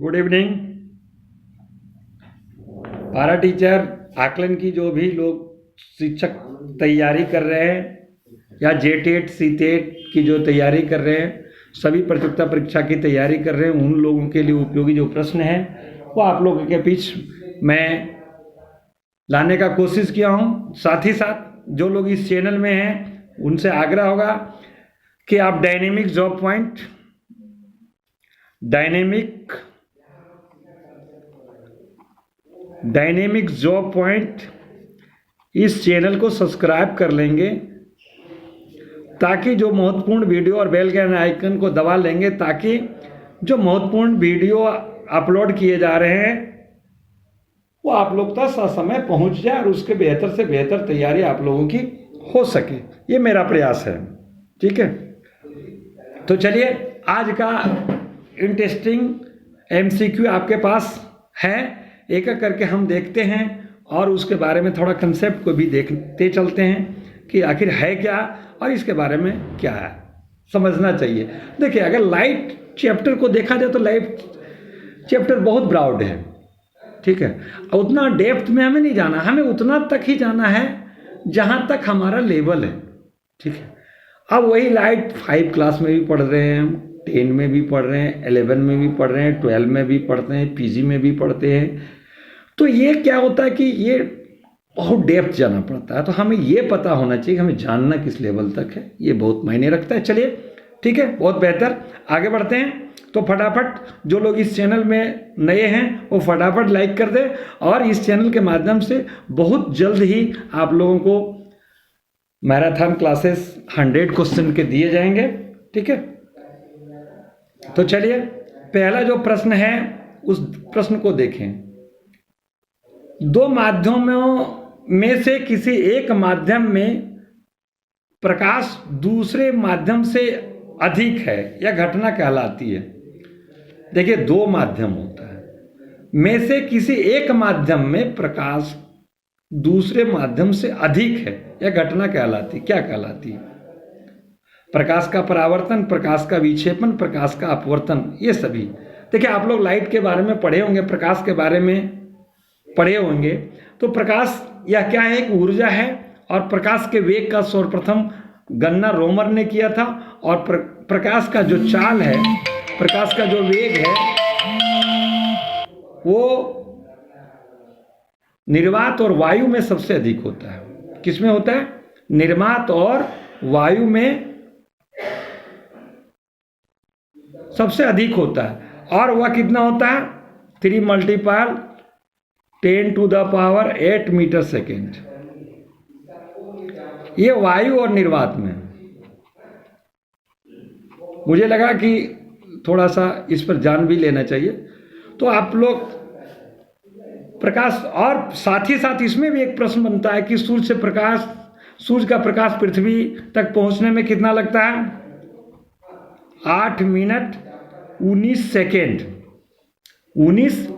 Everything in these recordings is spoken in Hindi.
Good evening. पारा टीचर आकलन की जो भी लोग शिक्षक तैयारी कर रहे हैं या जेटेट सीटेट की जो तैयारी कर रहे हैं, सभी प्रतियोगिता परीक्षा की तैयारी कर रहे हैं, उन लोगों के लिए उपयोगी जो प्रश्न है वो आप लोगों के बीच मैं लाने का कोशिश किया हूँ। साथ ही साथ जो लोग इस चैनल में हैं उनसे आग्रह होगा कि आप डायनेमिक जॉब पॉइंट इस चैनल को सब्सक्राइब कर लेंगे, ताकि जो महत्वपूर्ण वीडियो और बेल के आइकन को दबा लेंगे, ताकि जो महत्वपूर्ण वीडियो अपलोड किए जा रहे हैं वो आप लोग तक ससमय पहुंच जाए और उसके बेहतर से बेहतर तैयारी आप लोगों की हो सके, ये मेरा प्रयास है। ठीक है, तो चलिए आज का इंटरेस्टिंग MCQ आपके पास है, एक एक करके हम देखते हैं और उसके बारे में थोड़ा कंसेप्ट को भी देखते चलते हैं कि आखिर है क्या और इसके बारे में क्या है समझना चाहिए। देखिए, अगर लाइट चैप्टर को देखा जाए तो लाइट चैप्टर बहुत ब्रॉड है, ठीक है, उतना डेप्थ में हमें नहीं जाना, हमें उतना तक ही जाना है जहाँ तक हमारा लेवल है। ठीक है, अब वही लाइट 5 क्लास में भी पढ़ रहे हैं, 10 में भी पढ़ रहे हैं, 11 में भी पढ़ रहे हैं, 12 में भी पढ़ते हैं, PG में भी पढ़ते हैं। तो ये क्या होता है कि ये बहुत डेप्थ जाना पड़ता है, तो हमें ये पता होना चाहिए कि हमें जानना किस लेवल तक है, ये बहुत मायने रखता है। चलिए ठीक है, बहुत बेहतर, आगे बढ़ते हैं। तो फटाफट जो लोग इस चैनल में नए हैं वो फटाफट लाइक कर दें, और इस चैनल के माध्यम से बहुत जल्द ही आप लोगों को मैराथन क्लासेस 100 क्वेश्चन के दिए जाएंगे। ठीक है, तो चलिए पहला जो प्रश्न है उस प्रश्न को देखें। दो माध्यमों में से किसी एक माध्यम में प्रकाश दूसरे माध्यम से अधिक है, यह घटना कहलाती है। देखिए, दो माध्यम होता है, में से किसी एक माध्यम में प्रकाश दूसरे माध्यम से अधिक है, यह घटना कहलाती, क्या कहलाती है? प्रकाश का परावर्तन, प्रकाश का विक्षेपण, प्रकाश का अपवर्तन, ये सभी। देखिए, आप लोग लाइट के बारे में पढ़े होंगे, प्रकाश के बारे में पढ़े होंगे। तो प्रकाश यह क्या है? एक ऊर्जा है, और प्रकाश के वेग का सर्वप्रथम गणना रोमर ने किया था, और प्रकाश का जो चाल है, प्रकाश का जो वेग है, वो निर्वात और वायु में सबसे अधिक होता है। किसमें होता है? निर्वात और वायु में सबसे अधिक होता है, और वह कितना होता है? 3 × 10⁸ मीटर सेकेंड। ये वायु और निर्वात में। मुझे लगा कि थोड़ा सा इस पर जान भी लेना चाहिए। तो आप लोग प्रकाश, और साथ ही साथ इसमें भी एक प्रश्न बनता है कि सूर्य का प्रकाश पृथ्वी तक पहुंचने में कितना लगता है? 8 मिनट 19 सेकेंड। 19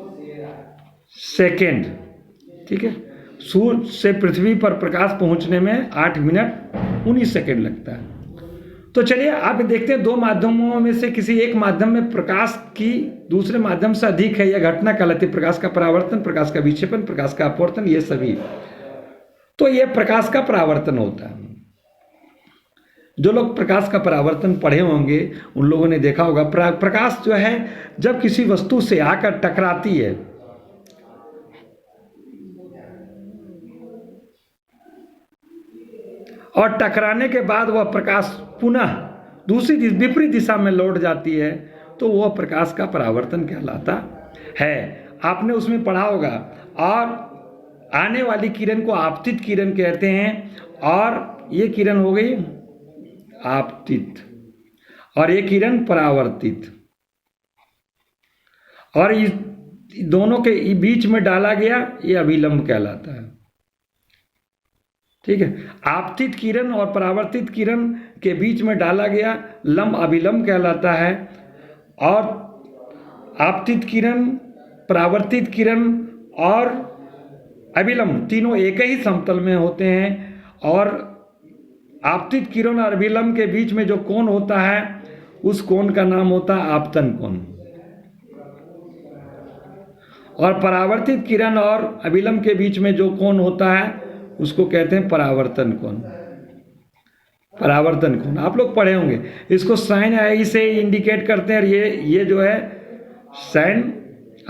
सेकेंड, ठीक है। सूर्य से पृथ्वी पर प्रकाश पहुंचने में 8 मिनट 19 सेकेंड लगता है। तो चलिए आप देखते हैं, दो माध्यमों में से किसी एक माध्यम में प्रकाश की दूसरे माध्यम से अधिक है, यह घटना कहलाती है। प्रकाश का परावर्तन, प्रकाश का विक्षेपण, प्रकाश का अपवर्तन, ये सभी। तो यह प्रकाश का परावर्तन होता है। जो लोग प्रकाश का परावर्तन पढ़े होंगे उन लोगों ने देखा होगा, प्रकाश जो है जब किसी वस्तु से आकर टकराती है, और टकराने के बाद वह प्रकाश पुनः दूसरी विपरीत दिशा में लौट जाती है, तो वह प्रकाश का परावर्तन कहलाता है। आपने उसमें पढ़ा होगा। और आने वाली किरण को आपतित किरण कहते हैं, और ये किरण हो गई आपतित, और ये किरण परावर्तित, और इस दोनों के बीच में डाला गया ये अभिलंब कहलाता है। ठीक है, आपतित किरण और परावर्तित किरण के बीच में डाला गया लंब अभिलंब कहलाता है। और आपतित किरण, परावर्तित किरण और अभिलंब तीनों एक ही समतल में होते हैं, और आपतित किरण और अभिलंब के बीच में जो कोण होता है उस कोण का नाम होता है आपतन कोण। और परावर्तित किरण और अभिलंब के बीच में जो कोण होता है उसको कहते हैं परावर्तन कोण। परावर्तन कोण आप लोग पढ़े होंगे, इसको साइन आई से इंडिकेट करते हैं, और ये जो है साइन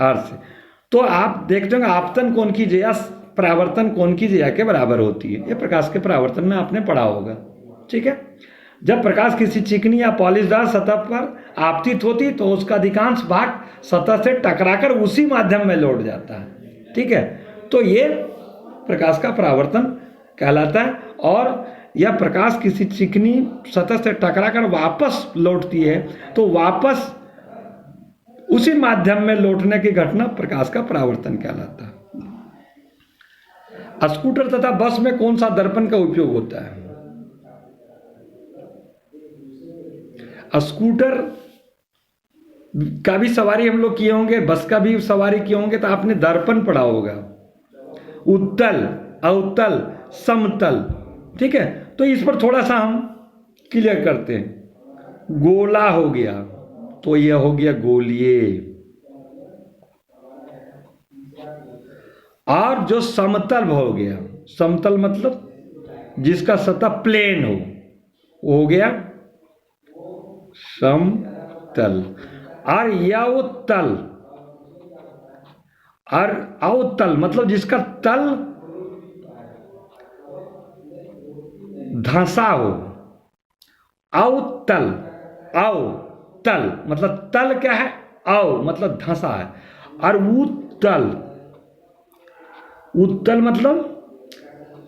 आर से। तो आप देखते होंगे आपतन कोण की ज्या परावर्तन कोण की ज्या के बराबर होती है। ये प्रकाश के परावर्तन में आपने पढ़ा होगा, ठीक है। जब प्रकाश किसी चिकनी या पॉलिशदार सतह पर आपतित होती तो उसका अधिकांश भाग सतह से टकराकर उसी माध्यम में लौट जाता है, ठीक है। तो ये प्रकाश का परावर्तन कहलाता है। और यह प्रकाश किसी चिकनी सतह से टकराकर वापस लौटती है तो वापस उसी माध्यम में लौटने की घटना प्रकाश का परावर्तन कहलाता है। स्कूटर तथा बस में कौन सा दर्पण का उपयोग होता है? स्कूटर का भी सवारी हम लोग किए होंगे, बस का भी सवारी किए होंगे, तो आपने दर्पण पढ़ा होगा, उत्तल, अवतल, समतल, ठीक है। तो इस पर थोड़ा सा हम क्लियर करते हैं। गोला हो गया तो यह हो गया गोलीय, और जो समतल हो गया, समतल मतलब जिसका सतह प्लेन हो, वो हो गया समतल। और अवतल, और अवतल मतलब जिसका तल धंसा हो। अवतल, अवतल मतलब तल क्या है, अव मतलब धंसा है, और उत्तल, उत्तल मतलब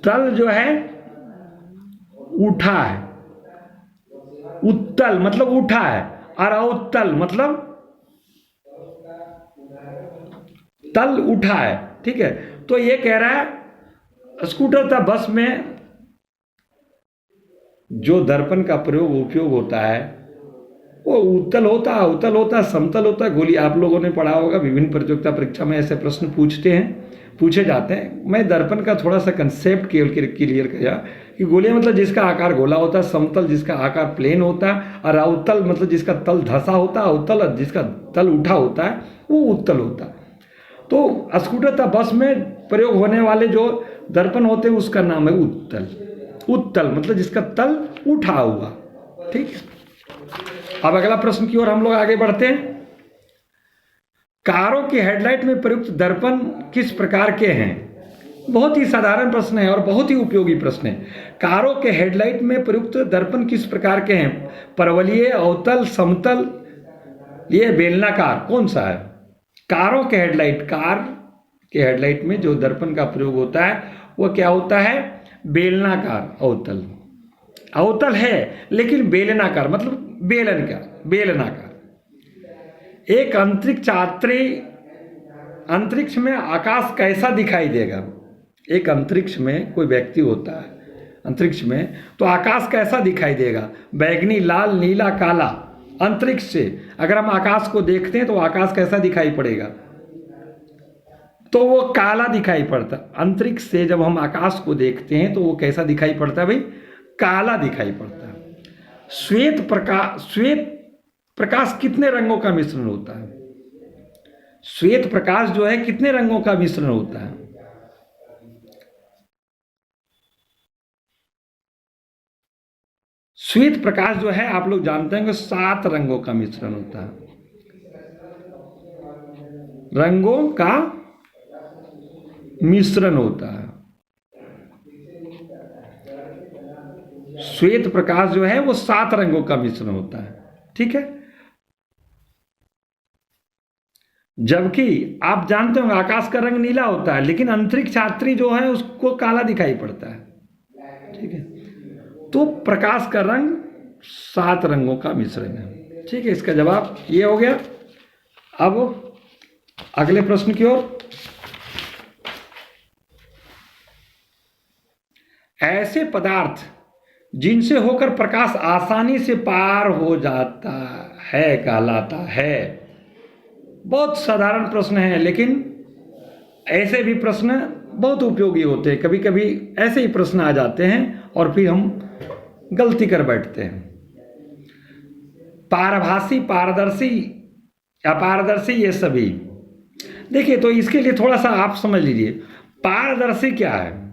तल जो है उठा है, उत्तल मतलब उठा है, और अवतल मतलब तल उठा है, ठीक है। तो ये कह रहा है स्कूटर तथा बस में जो दर्पण का उपयोग होता है वो उत्तल होता है, अवतल होता है, समतल होता है, गोली। आप लोगों ने पढ़ा होगा, विभिन्न प्रतियोगिता परीक्षा में ऐसे प्रश्न पूछे जाते हैं। मैं दर्पण का थोड़ा सा कंसेप्ट केवल क्लियर किया कि गोली मतलब जिसका आकार गोला होता है, समतल जिसका आकार प्लेन होता है, और अवतल मतलब जिसका तल धंसा होता है, अवतल जिसका तल उठा होता है, वो उत्तल होता है। तो स्कूटर तथा बस में प्रयोग होने वाले जो दर्पण होते हैं उसका नाम है उत्तल। उत्तल मतलब जिसका तल उठा हुआ, ठीक है। अब अगला प्रश्न की ओर हम लोग आगे बढ़ते हैं। कारों की हेडलाइट में प्रयुक्त दर्पण किस प्रकार के हैं? बहुत ही साधारण प्रश्न है और बहुत ही उपयोगी प्रश्न है। कारों के हेडलाइट में प्रयुक्त दर्पण किस प्रकार के हैं? परवलयीय, अवतल, समतल, ये बेलनाकार, कौन सा है? कारों के हेडलाइट, कार के हेडलाइट में जो दर्पण का प्रयोग होता है वो क्या होता है? बेलनाकार, अवतल। अवतल है लेकिन बेलनाकार मतलब बेलन का, बेलनाकार। एक अंतरिक्ष यात्री अंतरिक्ष में आकाश कैसा दिखाई देगा? एक अंतरिक्ष में कोई व्यक्ति होता है अंतरिक्ष में, तो आकाश कैसा दिखाई देगा? बैगनी, लाल, नीला, काला। अंतरिक्ष से अगर हम आकाश को देखते हैं तो आकाश कैसा दिखाई पड़ेगा? तो वो काला दिखाई पड़ता। अंतरिक्ष से जब हम आकाश को देखते हैं तो वो कैसा दिखाई पड़ता है भाई? काला दिखाई पड़ता है। श्वेत प्रकाश कितने रंगों का मिश्रण होता है? श्वेत प्रकाश जो है कितने रंगों का मिश्रण होता है? श्वेत प्रकाश जो है आप लोग जानते हैं कि 7 रंगों का मिश्रण होता है। रंगों का मिश्रण होता है। श्वेत प्रकाश जो है वो 7 रंगों का मिश्रण होता है, ठीक है। जबकि आप जानते होंगे आकाश का रंग नीला होता है, लेकिन अंतरिक्ष यात्री जो है उसको काला दिखाई पड़ता है, ठीक है। तो प्रकाश का रंग 7 रंगों का मिश्रण है, ठीक है। इसका जवाब ये हो गया। अब अगले प्रश्न की ओर। ऐसे पदार्थ जिनसे होकर प्रकाश आसानी से पार हो जाता है कहलाता है। बहुत साधारण प्रश्न है, लेकिन ऐसे भी प्रश्न बहुत उपयोगी होते हैं। कभी कभी ऐसे ही प्रश्न आ जाते हैं और फिर हम गलती कर बैठते हैं। पारभासी, पारदर्शी, अपारदर्शी, ये सभी देखिए, तो इसके लिए थोड़ा सा आप समझ लीजिए, पारदर्शी क्या है।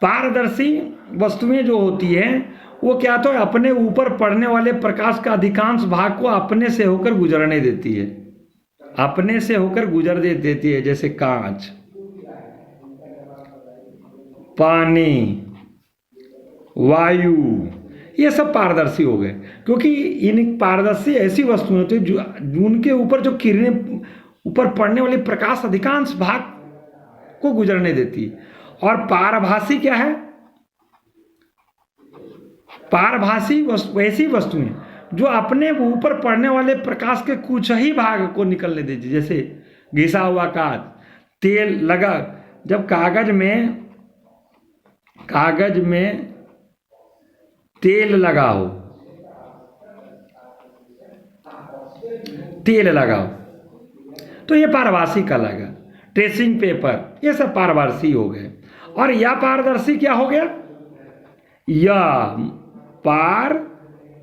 पारदर्शी वस्तुएं जो होती हैं वो क्या तो अपने ऊपर पड़ने वाले प्रकाश का अधिकांश भाग को अपने से होकर गुजरने देती है, अपने से होकर गुजर देती है। जैसे कांच, पानी, वायु, ये सब पारदर्शी हो गए, क्योंकि इन पारदर्शी ऐसी वस्तुएं होती है जो उनके ऊपर जो किरणें ऊपर पड़ने वाली प्रकाश अधिकांश भाग को गुजरने देती है। और पारभासी क्या है? पारभासी ऐसी वस्तुएं जो अपने ऊपर पड़ने वाले प्रकाश के कुछ ही भाग को निकलने देती, जैसे घिसा हुआ कांच, तेल लगा, जब कागज में तेल लगाओ, तो ये पारभासी कहलाएगा। ट्रेसिंग पेपर, ये सब पारदर्शी हो गए। और या पारदर्शी क्या हो गया? या पारदर्शी,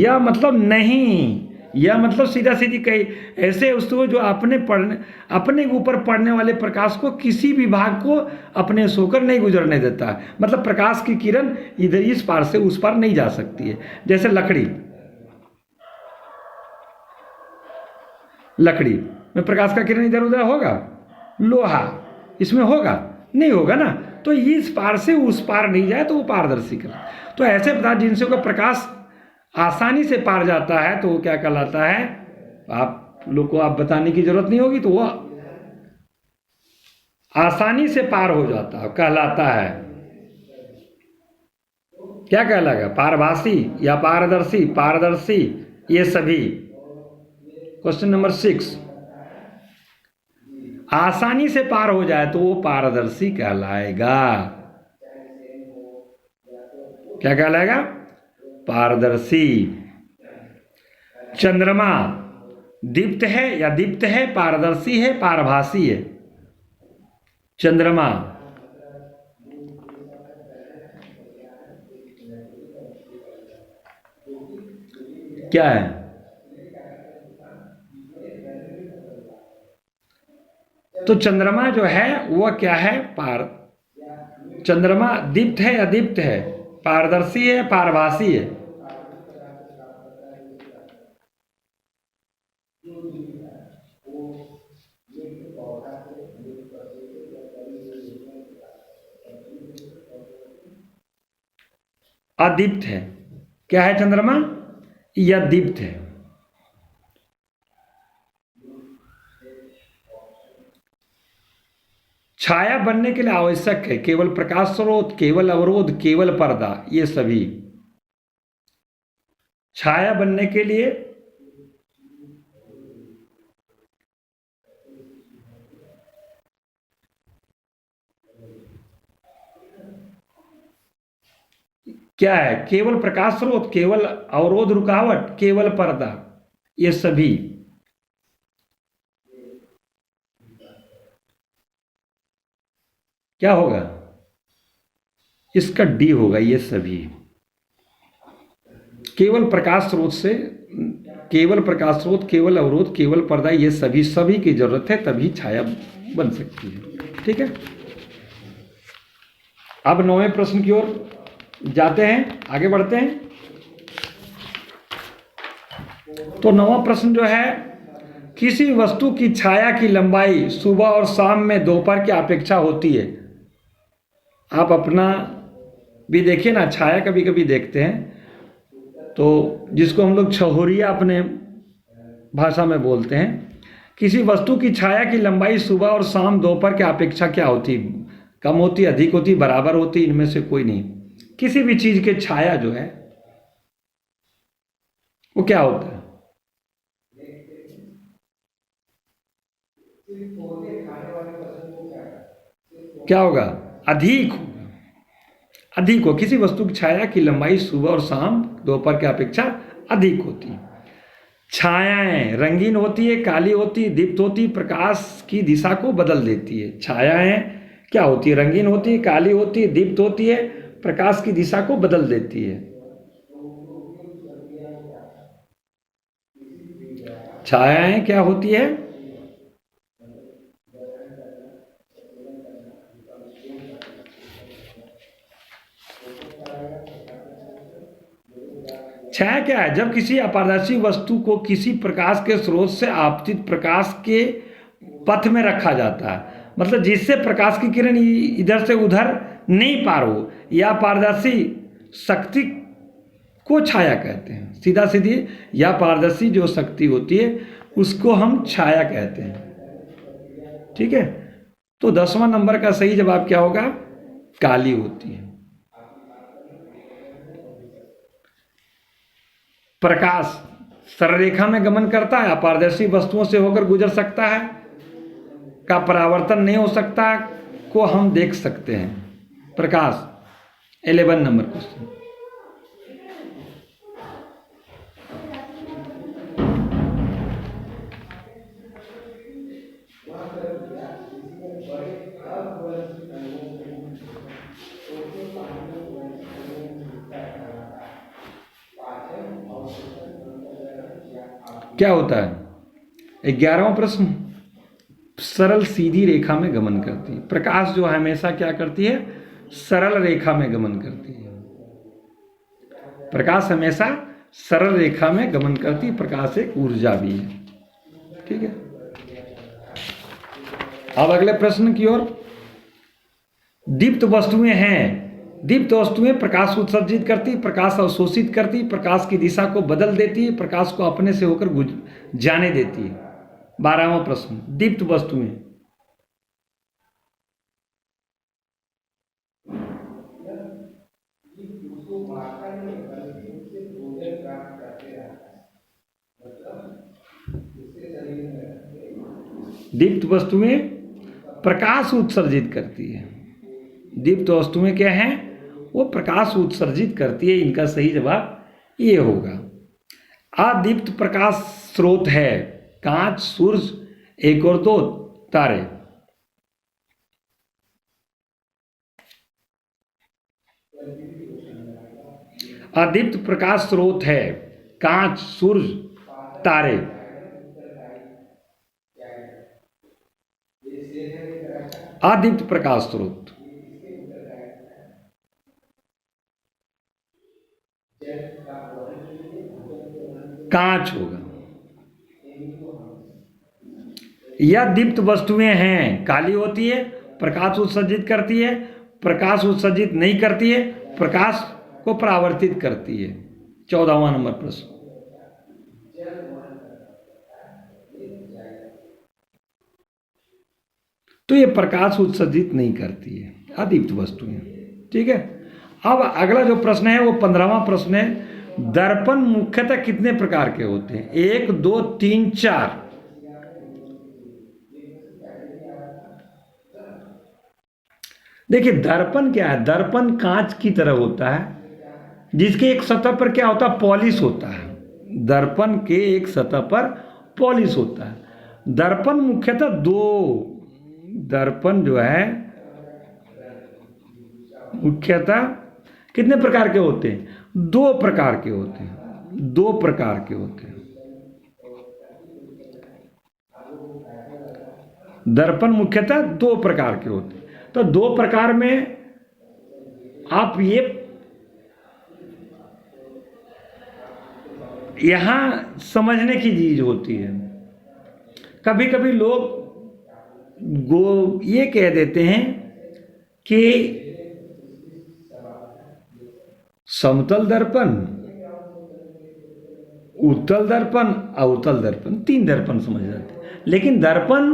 या मतलब नहीं, या मतलब सीधा सीधी कही ऐसे वस्तु जो अपने ऊपर पड़ने वाले प्रकाश को किसी भी भाग को अपने से होकर नहीं गुजरने देता है। मतलब प्रकाश की किरण इधर इस पार से उस पार नहीं जा सकती है। जैसे लकड़ी में प्रकाश का किरण इधर उधर होगा, लोहा इसमें होगा नहीं, होगा ना। तो इस पार से उस पार नहीं जाए तो वो पारदर्शी कहलाता। तो ऐसे पदार्थ जिनसे का प्रकाश आसानी से पार जाता है तो वो क्या कहलाता है? आप लोग को आप बताने की जरूरत नहीं होगी, तो वो आसानी से पार हो जाता है, कहलाता है। क्या कहलाएगा? पारभासी या पारदर्शी? पारदर्शी ये सभी। क्वेश्चन नंबर 6, आसानी से पार हो जाए तो वो पारदर्शी कहलाएगा। क्या कहलाएगा? पारदर्शी। चंद्रमा दीप्त है या दीप्त है, पारदर्शी है, पारभासी है? चंद्रमा क्या है? तो चंद्रमा जो है वह क्या है? चंद्रमा दीप्त है या दीप्त है? पारदर्शी है, पारभासी है? अदीप्त है। क्या है चंद्रमा? या दीप्त है। छाया बनने के लिए आवश्यक है केवल प्रकाश स्रोत, केवल अवरोध, केवल पर्दा, ये सभी। छाया बनने के लिए क्या है? केवल प्रकाश स्रोत, केवल अवरोध रुकावट, केवल पर्दा, ये सभी। क्या होगा? इसका डी होगा, ये सभी। केवल प्रकाश स्रोत से, केवल प्रकाश स्रोत, केवल अवरोध, केवल पर्दा, ये सभी की जरूरत है, तभी छाया बन सकती है। ठीक है, अब 9वें प्रश्न की ओर जाते हैं, आगे बढ़ते हैं। तो 9वां प्रश्न जो है, किसी वस्तु की छाया की लंबाई सुबह और शाम में दोपहर की अपेक्षा होती है। आप अपना भी देखिए ना, छाया कभी कभी देखते हैं तो जिसको हम लोग छहोरिया अपने भाषा में बोलते हैं। किसी वस्तु की छाया की लंबाई सुबह और शाम दोपहर की अपेक्षा क्या होती? कम होती, अधिक होती, बराबर होती? इनमें से कोई नहीं। किसी भी चीज के छाया जो है वो क्या होता है? क्या होगा? अधिक होगा। अधिक हो, किसी वस्तु की छाया की लंबाई सुबह और शाम दोपहर की अपेक्षा अधिक होती है। छायाएं रंगीन होती है, काली होती है, दीप्त होती है, प्रकाश की दिशा को बदल देती है। छायाएं क्या होती है? रंगीन होती है, काली होती है, दीप्त होती है, प्रकाश की दिशा को बदल देती है। छायाएं क्या होती है? छाया क्या है? जब किसी अपारदर्शी वस्तु को किसी प्रकाश के स्रोत से आपतित प्रकाछ के पथ में रखा जाता है, मतलब जिससे प्रकाश की किरण इधर से उधर नहीं पार हो, या पारदर्शी शक्ति को छाया कहते हैं। सीधा सीधी या पारदर्शी जो शक्ति होती है उसको हम छाया कहते हैं। ठीक है, तो 10वां नंबर का सही जवाब क्या होगा? काली होती है। प्रकाश सरलरेखा में गमन करता है, अपारदर्शी वस्तुओं से होकर गुजर सकता है, का परावर्तन नहीं हो सकता को हम देख सकते हैं। प्रकाश 11 नंबर क्वेश्चन। क्या होता है? 11वां प्रश्न, सरल सीधी रेखा में गमन करती है। प्रकाश जो हमेशा क्या करती है? सरल रेखा में गमन करती है। प्रकाश हमेशा सरल रेखा में गमन करती है। प्रकाश एक ऊर्जा भी है। ठीक है, अब अगले प्रश्न की ओर। दीप्त वस्तुएं हैं। दीप्त वस्तुएं प्रकाश उत्सर्जित करती, प्रकाश अवशोषित करती, प्रकाश की दिशा को बदल देती है, प्रकाश को अपने से होकर जाने देती है। 12वां प्रश्न, दीप्त वस्तुएं। दीप्त वस्तुएं प्रकाश उत्सर्जित करती है। दीप्त वस्तुएं क्या हैं? वो प्रकाश उत्सर्जित करती है। इनका सही जवाब ये होगा। अदीप्त प्रकाश स्रोत है कांच, सूर्य, एक और दो तारे। अदीप्त प्रकाश स्रोत है कांच, सूर्य, तारे। अदीप्त प्रकाश स्रोत कांच होगा। यह दीप्त वस्तुएं हैं, काली होती है, प्रकाश उत्सर्जित करती है, प्रकाश उत्सर्जित नहीं करती है, प्रकाश को परावर्तित करती है। 14वां नंबर प्रश्न। तो ये प्रकाश उत्सर्जित नहीं करती है, अदीप्त वस्तुएं। ठीक है, अब अगला जो प्रश्न है वो 15वां प्रश्न है। दर्पण मुख्यतः कितने प्रकार के होते हैं? 1, 2, 3, 4। देखिए, दर्पण क्या है? दर्पण कांच की तरह होता है जिसके एक सतह पर क्या होता है? पॉलिश होता है। दर्पण के एक सतह पर पॉलिश होता है। दर्पण मुख्यतः दो, दर्पण जो है मुख्यतः कितने प्रकार के होते हैं? 2 प्रकार के होते हैं। 2 प्रकार के होते हैं। दर्पण मुख्यतः 2 प्रकार के होते हैं। तो 2 प्रकार में आप ये यहां समझने की चीज होती है। कभी कभी लोग ये कह देते हैं कि समतल दर्पण, उत्तल दर्पण, अवतल दर्पण, 3 दर्पण समझ जाते हैं। लेकिन दर्पण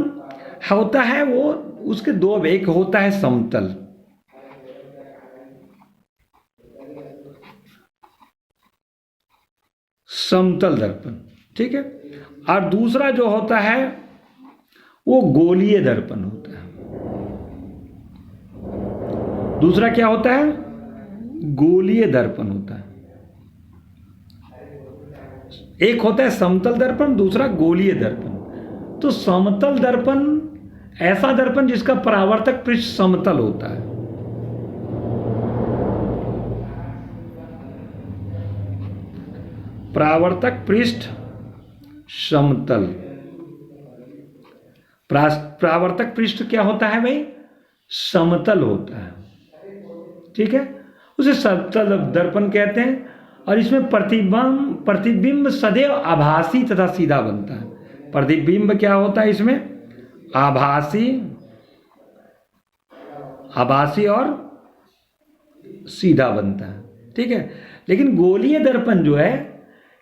होता है वो उसके 2, एक होता है समतल, समतल दर्पण। ठीक है, और दूसरा जो होता है वो गोलीय दर्पण होता है। दूसरा क्या होता है? गोलीय दर्पण होता है। एक होता है समतल दर्पण, दूसरा गोलीय दर्पण। तो समतल दर्पण ऐसा दर्पण जिसका परावर्तक पृष्ठ समतल होता है। परावर्तक पृष्ठ समतल। परावर्तक पृष्ठ क्या होता है भाई? समतल होता है, ठीक है, उसे समतल दर्पण कहते हैं। और इसमें प्रतिबिंब सदैव आभासी तथा सीधा बनता है। प्रतिबिंब क्या होता है इसमें? आभासी और सीधा बनता है, ठीक है। लेकिन गोलीय दर्पण जो है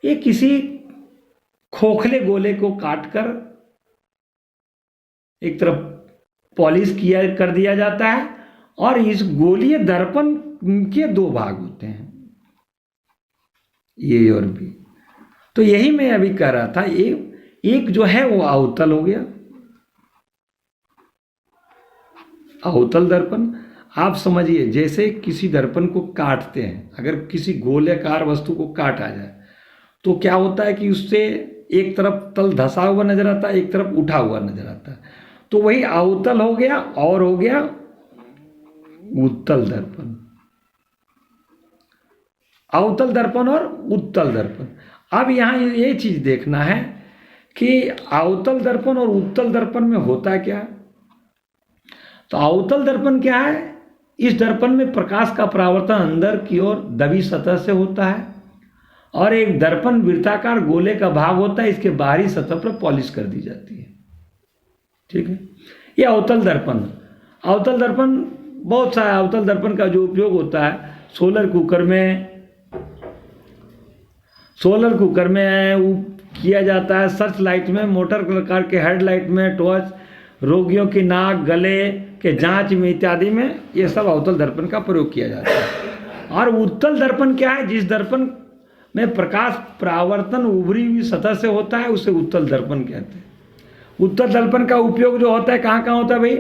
ये किसी खोखले गोले को काटकर एक तरफ पॉलिश कर दिया जाता है, और इस गोलीय दर्पण के दो भाग होते हैं, ये और भी। तो यही मैं अभी कह रहा था, एक जो है वो अवतल हो गया, अवतल दर्पण। आप समझिए जैसे किसी दर्पण को काटते हैं, अगर किसी गोलाकार वस्तु को काटा जाए तो क्या होता है कि उससे एक तरफ तल धसा हुआ नजर आता है, एक तरफ उठा हुआ नजर आता है। तो वही अवतल हो गया, और हो गया उत्तल दर्पण। अवतल दर्पण और उत्तल दर्पण। अब यहाँ ये चीज देखना है कि अवतल दर्पण और उत्तल दर्पण में होता क्या। तो अवतल दर्पण क्या है? इस दर्पण में प्रकाश का परावर्तन अंदर की ओर दबी सतह से होता है, और एक दर्पण वृत्ताकार गोले का भाग होता है, इसके बाहरी सतह पर पॉलिश कर दी जाती है, ठीक है। यह अवतल दर्पण। अवतल दर्पण बहुत सारा अवतल दर्पण का जो उपयोग होता है सोलर कुकर में किया जाता है, सर्च लाइट में, मोटर कार के हेडलाइट में, टॉर्च, रोगियों की नाक गले के जांच में इत्यादि में ये सब अवतल दर्पण का प्रयोग किया जाता है। और उत्तल दर्पण क्या है? जिस दर्पण में प्रकाश परावर्तन उभरी हुई सतह से होता है उसे उत्तल दर्पण कहते हैं। उत्तल दर्पण का उपयोग जो होता है कहाँ कहाँ होता है भाई?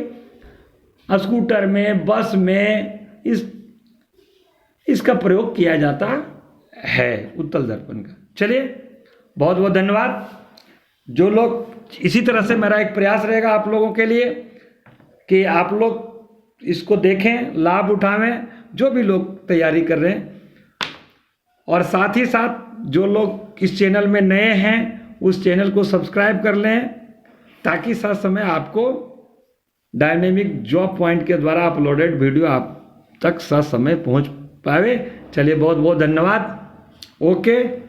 स्कूटर में, बस में, इसका प्रयोग किया जाता है उत्तल दर्पण का। चलिए, बहुत बहुत धन्यवाद। जो लोग इसी तरह से, मेरा एक प्रयास रहेगा आप लोगों के लिए कि आप लोग इसको देखें, लाभ उठावें, जो भी लोग तैयारी कर रहे हैं। और साथ ही साथ जो लोग इस चैनल में नए हैं उस चैनल को सब्सक्राइब कर लें, ताकि साथ समय आपको डायनेमिक जॉब पॉइंट के द्वारा अपलोडेड वीडियो आप तक साथ समय पहुंच पावे। चलिए, बहुत बहुत धन्यवाद। ओके।